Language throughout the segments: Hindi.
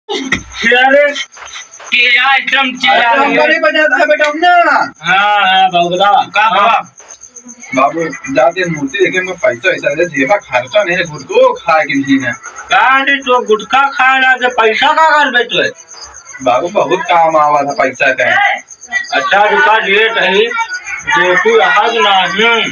अरे क्या एकदम चिल्ला रही है। नहीं बजाता है बेटा ना। हाँ बाबू बताओ क्या बाबा। बाबू जाते मूर्ति देखे मैं पैसा वैसा दे जेबा खर्चा नहीं खुद को खा के नहीं है। कहाँ तो गुटखा खा रहा था पैसा का कर बेटे। बाबू बहुत काम आवा था पैसा का। अच्छा रुका लिए कहीं देखू यहाँ नहीं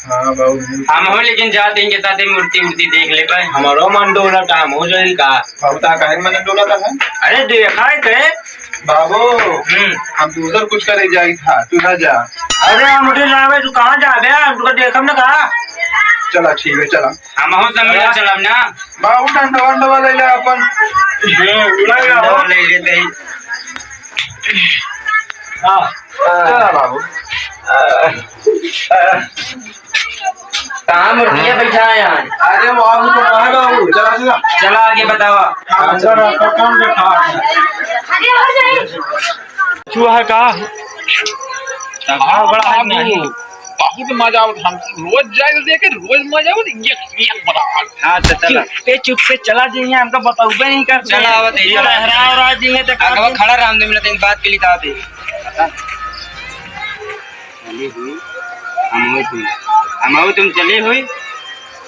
हाँ बाबू हम हो लेकिन जाते हैं के साथ मूर्ति मूर्ति देख ले पाए। हमारो मन डोला था हम हो जाए का। बाबू ता काहे मन डोला था। अरे देखा है थे बाबू हम दूसर कुछ करे जाई था तू ना जा। अरे हम उठे जावे तू कहाँ जावे हम तुका देखम ना कहा। चला ठीक है चला हम हो सब मिल चलब ना। बाबू डंडा वंडा ले ले अपन ले लेते हैं। चला बाबू कहाँ मूर्तियाँ बैठा है यहाँ। अरे बाबू तो कहाँ बाबू चला चला चला आगे बतावा। चूहा का बड़ा है नहीं। बहुत मजा आवत हम रोज जाए देखे रोज मजा आवत ये बड़ा। हाँ तो चला पे चुप से चला जाइए हमको बताऊबे नहीं कर। चला आवत है लहरा और आज जाइए तो आगे खड़ा रामदेव मिलते हैं बात के लिए था पे चली हुई हम हो तुम चले हुई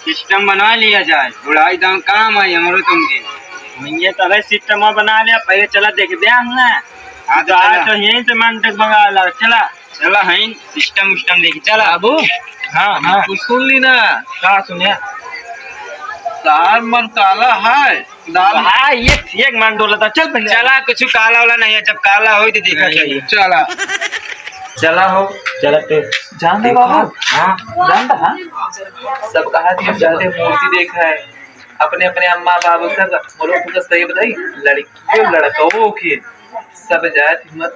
सिस्टम बना लिया जाए बुढ़ाई दाम काम आई हमारो तुमके ये तरह सिस्टम बना लिया पहले चला देख दे हमने। हाँ तो तो यहीं से मन तक मंगा ला चला चला है सिस्टम उस्टम देखी चला बाबू। हाँ हाँ कुछ सुन ली ना कहा सुनिए दाल मन काला है दाल हाँ ये एक मन डोला था चल पहले चला कुछ काला वाला नहीं है जब काला हो तो देखा चाहिए। चला चला हो चलते जान बाबू हाँ जानता है सब कहा कि हम जाते मूर्ति देखा है अपने अपने अम्मा बाबू सब बोलो कुछ सही बताई लड़की लड़कों के सब जात हिम्मत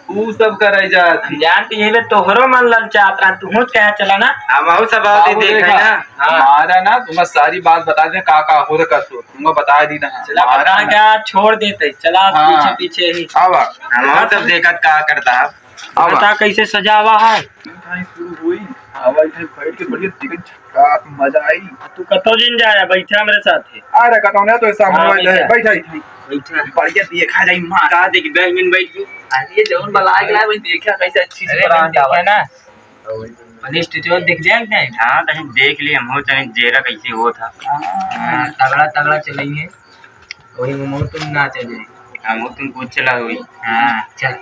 तू सब करे जात जानती है तोहरो मन ललचात रहा तू क्या चला ना। हम सब आते देख रहे ना। हमारा ना तुम्हें सारी बात बता दे का हो रहा कर तुमको बता दी ना। चला बता क्या छोड़ देते चला पीछे पीछे ही आवा हम सब देखा क्या करता है। बता कैसे सजावा है शुरू हुई आवा इधर बैठ के बढ़िया टिकट झटका मजा आई। तू कतो दिन जाया बैठा मेरे साथ है। अरे कटौना तो सामने वाला है बैठा बैठा बढ़िया देखा जाई मां कहा देख 10 मिनट बैठ गई। अरे जौन बला गया मैं देखा कैसे अच्छी से अरे बना ना अरे स्टेचू देख जाए क्या। हाँ तो देख लिए हम हो चले जेरा कैसे हो था। तगड़ा तगड़ा चलेंगे वही मोमो तुम ना चले हम तुम कुछ चला हुई। हाँ चल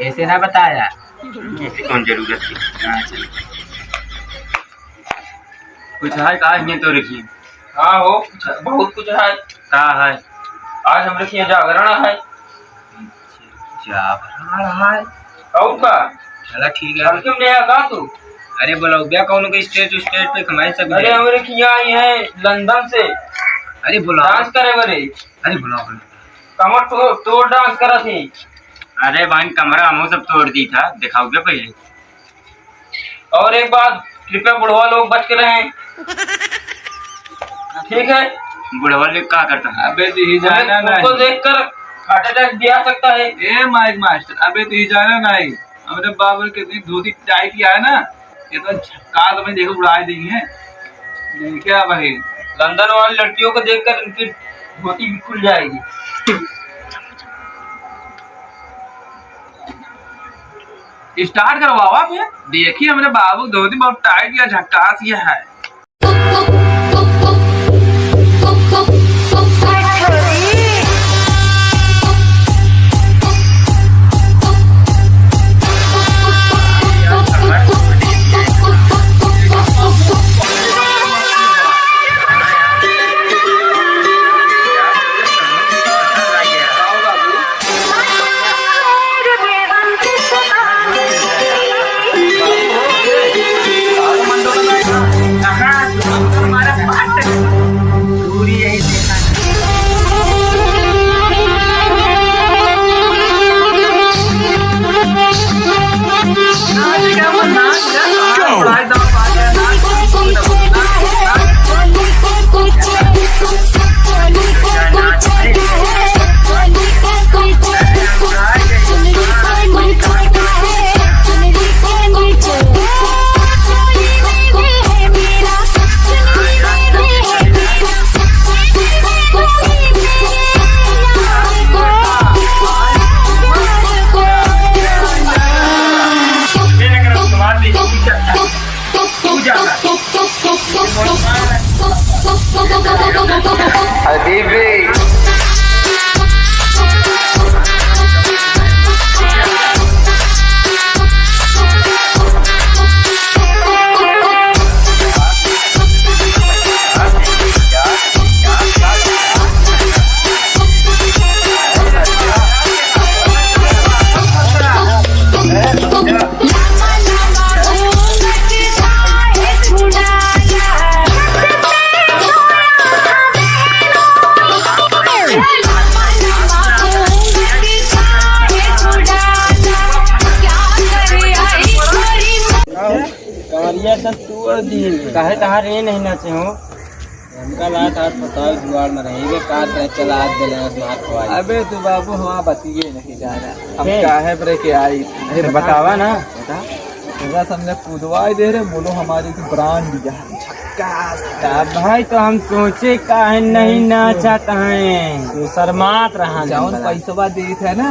ऐसे ना बताया ऐसी कौन जरूरत थी। हाँ चल कुछ है कहा ये तो रखिए। हाँ हो बहुत कुछ है कहा है आज हम रखिए जागरण है जागरण है और का चला ठीक है। हम क्यों नहीं आगा तू। अरे बोलो क्या कौन के स्टेज पे कमाई सब। अरे हम रखिए आई है लंदन से अरे बोलो डांस करे बरे। अरे बोलो कमर तो डांस करा थी। अरे भाई कमरा हम सब तोड़ दी था दिखाओ क्या पहले। और एक बात कृपया बुढ़वा लोग बच के रहें ठीक है। बुढ़वा लोग क्या करता है। अबे तू ही जाना उनको देखकर हार्ट अटैक भी आ सकता है। ए माइक मास्टर अबे तू ही जाना नहीं हमारे बाबू कितनी धोती टाइट किया है ना ये तो झटका तो मैं देखो उड़ा देंगे क्या भाई। लंदन वाली लड़कियों को देखकर उनकी धोती भी खुल जाएगी। स्टार्ट करवावा फिर देखिए हमारे बाबू धोती बहुत टाइट या झटका दिया है। भैया तब तोड़ दिए काहे तहार ये नहीं नाचे हो हमका लात हाथ बताओ जुआर में रहेंगे काट रहे चला हाथ दे मार खवाई अबे तू बाबू हमारा बतिए नहीं जा रहा हम हे। काहे ब्रे के आई अरे बतावा ना पूरा समझे कूदवाई दे रहे बोलो हमारी की ब्रांड दिया झक्कास अब भाई तो हम सोचे काहे नहीं नाचा हैं तो शर्मात रहा जाऊन पैसा देत है ना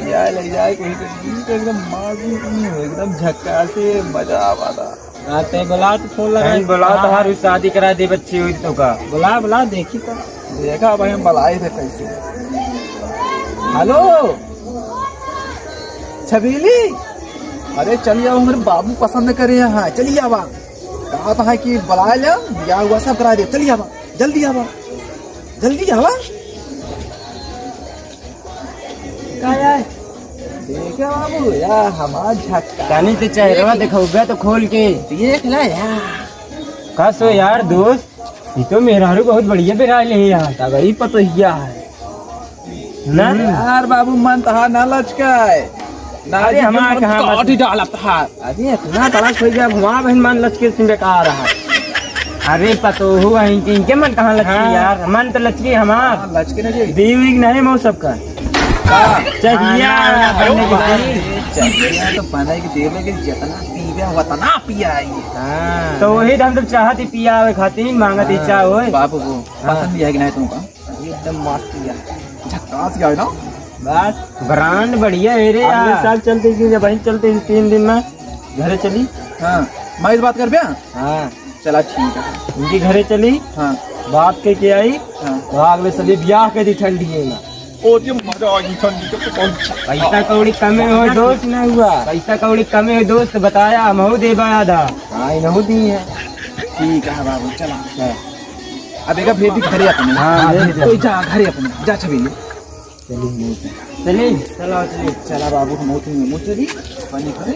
ले जाए कोई तो एकदम माजून नहीं हो एकदम झक्कासे मजा आवादा आते बुला तो फोन लगा बुला तो हर शादी करा दे बच्ची हुई तो का बुला देखी तो देखा भाई हम बुलाए थे कैसे हेलो छबीली अरे चलिए आओ मेरे बाबू पसंद करे यहाँ चलिए आवा कहा था कि बुला ले या हुआ सब करा दे चलिए आवा जल्दी आवा देखा बाबू यार हमारा झटका जानी से चेहरा दिखाऊगा तो खोल के देख ले यार कस हो यार दोस्त ये तो मेरा बहुत बढ़िया बिरा ले यार तगड़ी पतोहिया है ना यार बाबू मन तहा ना लचकाए ना अरे हमारा कहाँ काटी डाला तहा अरे इतना तलाश हो गया घुमा बहन मन लचके से बेकार रहा अरे पतो हुआ इनके मन कहाँ लचकी यार मन तो लचकी हमार लचके नहीं दीवी नहीं मो सबका चाहिए तो बना के देव के जितना पीवे उतना पिया तो वही हम तो चाहती पिया हुए खाती मांगत इच्छा हो बाबू को पसंद भी है कि नहीं तुमको एकदम मस्त पिया झक्कास गया ना बस ब्रांड बढ़िया है रे अगले साल चलते कि वहीं चलते 3 दिन में घरे चली हाँ मैं इस बात कर बिया हाँ चला ठीक है उनकी घरे चली हाँ बात के आई हाँ तो अगले साल ब्याह के दी ठंडी है और ये मजा आ गई ठंडी के तो पैसा कौड़ी कमे हो दोस्त न हुआ पैसा कौड़ी कमे हो दोस्त बताया हम दे आधा हाँ नहीं दी है ठीक है बाबू चला अब एक भेज दी घरे अपने हाँ, भेज दे। तो जा घरे अपने जा छबीली चलिए चलो चलिए चला बाबू हम चली पानी करे